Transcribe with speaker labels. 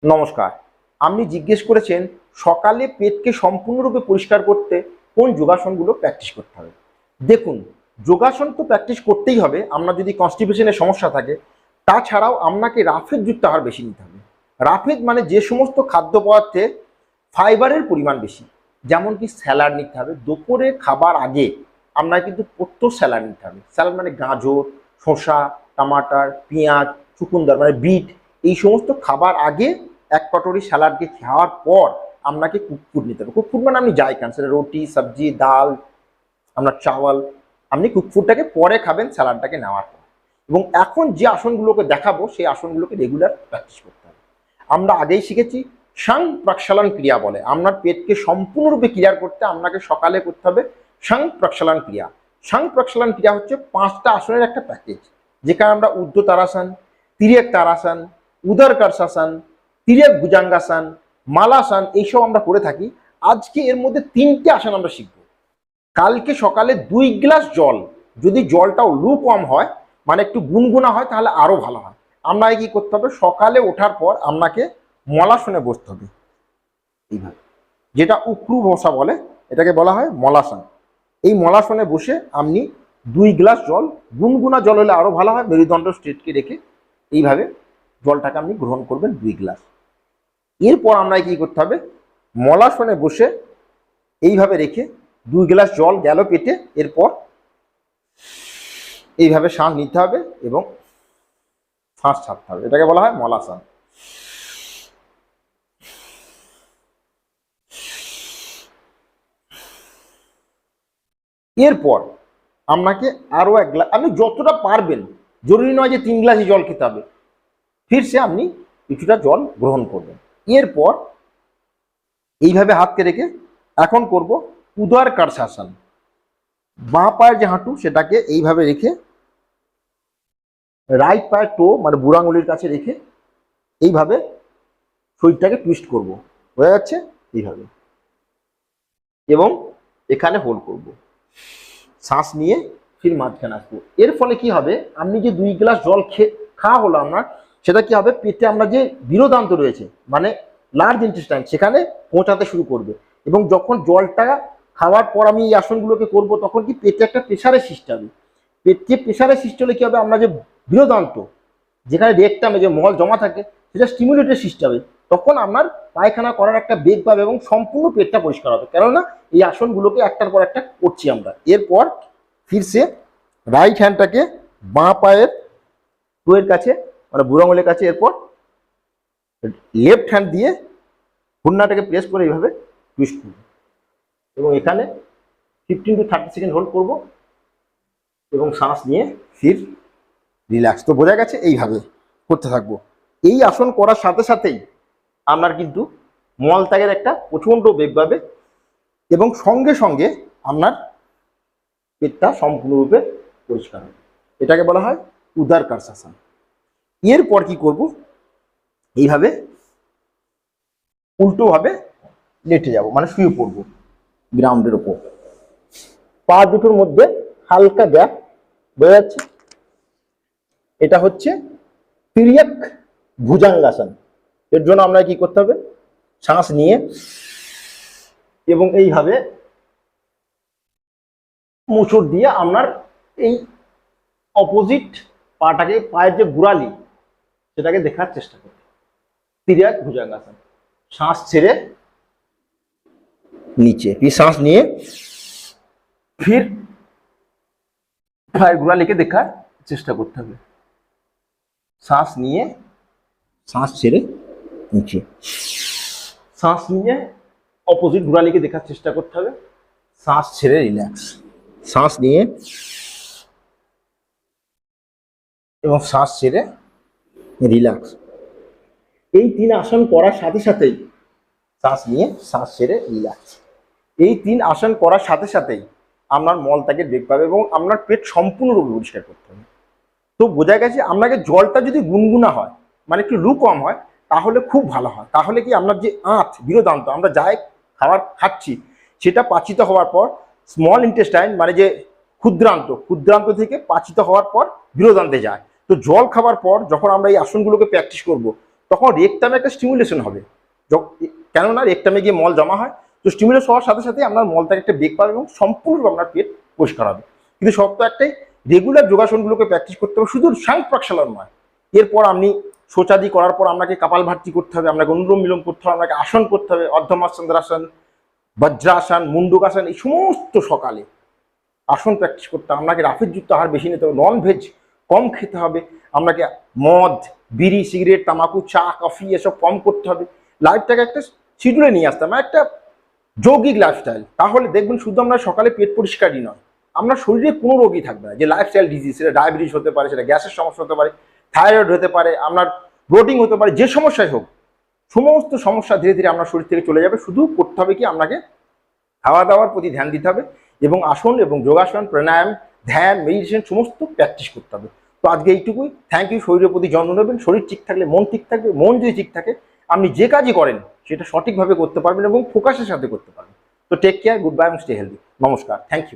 Speaker 1: নমস্কার। আপনি জিজ্ঞেস করেছেন সকালে পেটকে সম্পূর্ণরূপে পরিষ্কার করতে কোন যোগাসনগুলো প্র্যাকটিস করতে হবে। দেখুন, যোগাসন তো প্র্যাকটিস করতেই হবে আপনার যদি কনস্টিপেশনের সমস্যা থাকে। তাছাড়াও আপনাকে রাফেজযুক্ত আহার বেশি নিতে হবে। রাফেজ মানে যে সমস্ত খাদ্য পদার্থে ফাইবারের পরিমাণ বেশি, যেমন কি স্যালাড নিতে হবে। দুপুরে খাবার আগে আপনার কিন্তু প্রত্যহ স্যালাড নিতে হবে। স্যালাড মানে গাজর, শসা, টমাটার, পেঁয়াজ, চুকুন্দর মানে বিট, এই সমস্ত খাবার আগে এক কটোরি স্যালাডকে খাওয়ার পর আপনাকে কুক ফুড নিতে হবে। কুক ফুড মানে আপনি যাই খান, সেটা রুটি, সবজি, ডাল, আপনার চাওয়াল, আপনি কুক ফুডটাকে পরে খাবেন স্যালাডটাকে নেওয়ার পর। এবং এখন যে আসনগুলোকে দেখাবো সেই আসনগুলোকে রেগুলার প্র্যাকটিস করতে হবে। আমরা আগেই শিখেছি সাং প্রক্ষালন ক্রিয়া বলে। আপনার পেটকে সম্পূর্ণরূপে ক্লিয়ার করতে আপনাকে সকালে করতে হবে সাং প্রক্ষালন ক্রিয়া। সাং প্রক্ষালন ক্রিয়া হচ্ছে 5টা আসনের একটা প্যাকেজ, যেখানে আমরা ঊর্ধ্ব তারাসন, তির্যক তারাসন, উদর কর্ষাসন, তির্যক ভুজঙ্গাসন, মালাসন এইসব আমরা করে থাকি। আজকে এর মধ্যে 3টে আসন আমরা শিখব। কালকে সকালে 2 গ্লাস জল, যদি জলটাও লুকওয়ার্ম হয় মানে একটু গুনগুনা হয় তাহলে আরো ভালো হয়। আপনাকে কি করতে হবে, সকালে ওঠার পর আপনাকে মলাসনে বসতে হবে এইভাবে, যেটা উক্রু বসা বলে, এটাকে বলা হয় মলাসন। এই মলাসনে বসে আপনি 2 গ্লাস জল, গুনগুনা জল হলে আরো ভালো হয়, মেরুদণ্ড স্ট্রেটকে রেখে এইভাবে জলটাকে আপনি গ্রহণ করবেন 2 গ্লাস। এরপর আমরা কি করতে হবে, মলাসনে বসে এইভাবে রেখে 2 গ্লাস জল গেল পেটে, এরপর এইভাবে শ্বাস নিতে হবে এবং শ্বাস ছাড়তে হবে, এটাকে বলা হয় মলাসন। এরপর আপনাকে আরো 1 গ্লাস, আপনি যতটা পারবেন, জরুরি নয় যে 3 গ্লাসই জল খেতে হবে, ফিরসে আপনি কিছুটা জল গ্রহণ করবেন। এরপর এইভাবে হাতকে রেখে এখন করব উদর কর্ষাসন। বাঁ পায়ের যে হাঁটু সেটাকে এইভাবে রেখে রাইট পায়ের টো মানে বুড়ো আঙুলির কাছে রেখে এইভাবে শরীরটাকে টুইস্ট করব, বোঝা যাচ্ছে এইভাবে, এবং এখানে হোল্ড করব, শ্বাস নিয়ে ফির মাঝখানে আসবো। এর ফলে কি হবে, আপনি যে 2 গ্লাস জল খাওয়া হলো আপনার, সেটা কি হবে, পেটে আমরা যে বৃহদান্ত রয়েছে মানে লার্জ ইন্টেস্টাইন সেখানে পৌঁছাতে শুরু করবে। এবং যখন জলটা খাওয়ার পর আমি এই আসনগুলোকে করব, তখন কি পেটে একটা প্রেশারের সৃষ্টি হবে। পেটে প্রেশারের সৃষ্টি হলে কি হবে, আমরা যে বৃহদান্ত যেখানে রেকটামে যে মল জমা থাকে সেটা স্টিমুলেটের সৃষ্টি হবে। তখন আপনার পায়খানা করার একটা বেগ পাবে এবং সম্পূর্ণ পেটটা পরিষ্কার হবে, কেননা এই আসনগুলোকে একটার পর একটা করছি আমরা। এরপর ফিরসে রাইট হ্যান্ডটাকে বাঁ পায়ের টোয়ের কাছে মানে বুড়ো আঙুলের কাছে, এরপর লেফট হ্যান্ড দিয়ে হুন্নাটাকে প্রেস করে এইভাবে টুইস্ট করব এবং এখানে 15 to 30 সেকেন্ড হোল্ড করব এবং শ্বাস নিয়ে ফির রিল্যাক্স। তো বোঝা গেছে, এইভাবে করতে থাকবো। এই আসন করার সাথে সাথেই আপনার কিন্তু মলত্যাগের একটা প্রচণ্ড বেগ পাবে এবং সঙ্গে সঙ্গে আপনার পেটটা সম্পূর্ণরূপে পরিষ্কার হবে, এটাকে বলা হয় উদর কর্ষাসন। এরপর কি করব, এইভাবে উল্টোভাবে লেটে যাব মানে শুয়ে পড়ব গ্রাউন্ডের ওপর, পা দুটোর মধ্যে হালকা গ্যাপ, বোঝা যাচ্ছে। এটা হচ্ছে তির্যক ভুজঙ্গাসন। এর জন্য আমরা কি করতে হবে, শ্বাস নিয়ে এবং এইভাবে মোচড় দিয়ে আপনার এই অপোজিট পাটাকে, পায়ের যে গোড়ালি সেটাকে দেখার চেষ্টা করবে, তির্যক ভুজঙ্গাসন। শ্বাস ছেড়ে নিচে, फिर শ্বাস নিয়ে फिर পায়ের গোড়ালিকে দেখার চেষ্টা করতে হবে, শ্বাস নিয়ে শ্বাস ছেড়ে নিচে, শ্বাস নিয়ে অপোজিট গোড়ালিকে দেখার চেষ্টা করতে হবে, শ্বাস ছেড়ে রিল্যাক্স, শ্বাস নিয়ে এবং শ্বাস ছেড়ে রিল্যাক্স। এই 3 আসন করার সাথে সাথেই শ্বাস নিয়ে শ্বাস ছেড়ে রিল্যাক্স, এই 3 আসন করার সাথে সাথেই আপনার মলত্যাগের বেগ পাবে এবং আপনার পেট সম্পূর্ণরূপে পরিষ্কার করতে হবে। তো বোঝা গেছে, আপনাকে জলটা যদি গুনগুনা হয় মানে একটু কম হয় তাহলে খুব ভালো হয়। তাহলে কি আপনার যে বৃহদান্ত আমরা যাই খাবার খাচ্ছি সেটা পাচিত হওয়ার পর স্মল ইন্টেস্টাইন মানে যে ক্ষুদ্রান্ত থেকে পাচিত হওয়ার পর বৃহদান্তে যায়। তো জল খাবার পর যখন আমরা এই আসনগুলোকে প্র্যাকটিস করব, তখন রেকটামে একটা স্টিমুলেশন হবে। কেননা রেকটামে গিয়ে মল জমা হয়, তো স্টিমুলেশন হওয়ার সাথে সাথে আপনার মলটাকে একটা বেগ পাবে এবং সম্পূর্ণ আপনার পেট পরিষ্কার হবে। কিন্তু শর্ত একটাই, রেগুলার যোগাসনগুলোকে প্র্যাকটিস করতে হবে, শুধু শ্বাস প্রশ্বাসন নয়। এরপর আপনি শোচাদি করার পর আপনাকে কপালভাতি করতে হবে, আপনাকে অনুলোম বিলোম করতে হবে, আপনাকে আসন করতে হবে, অর্ধমাসন্দ্রাসন, বজ্রাসন, মুন্ডকাসন, এই সমস্ত সকালে আসন প্র্যাকটিস করতে হবে। আপনাকে রাফেজযুক্ত আহার বেশি নিতে হবে, নন ভেজ কম খেতে হবে, আপনাকে মদ, বিড়ি, সিগারেট, তামাকু, চা, কফি এসব কম করতে হবে। লাইফটাকে একটা শিডিউলে নিয়ে আসতে হবে, একটা যৌগিক লাইফস্টাইল। তাহলে দেখবেন শুধু আপনার সকালে পেট পরিষ্কারই নয়, আপনার শরীরে কোনো রোগই থাকবে না। যে লাইফস্টাইল ডিজিজ, সেটা ডায়াবেটিস হতে পারে, সেটা গ্যাসের সমস্যা হতে পারে, থাইরয়েড হতে পারে, আপনার ব্লোটিং হতে পারে, যে সমস্যাই হোক, সমস্ত সমস্যা ধীরে ধীরে আপনার শরীর থেকে চলে যাবে। শুধু করতে হবে কি, আপনাকে খাওয়া দাওয়ার প্রতি ধ্যান দিতে হবে এবং আসন এবং যোগাসন, প্রাণায়াম, ধ্যান, মেডিটেশন সমস্ত প্র্যাকটিস করতে হবে। তো আজকে এইটুকুই। Thank you. শরীরের প্রতি যত্ন নেবেন। শরীর ঠিক থাকলে মন ঠিক থাকবে, মন যদি ঠিক থাকে আপনি যে কাজই করেন সেটা সঠিকভাবে করতে পারবেন এবং ফোকাসের সাথে করতে পারবেন। তো টেক কেয়ার, গুড বাই এবং স্টে হেলদি। নমস্কার, থ্যাংক ইউ।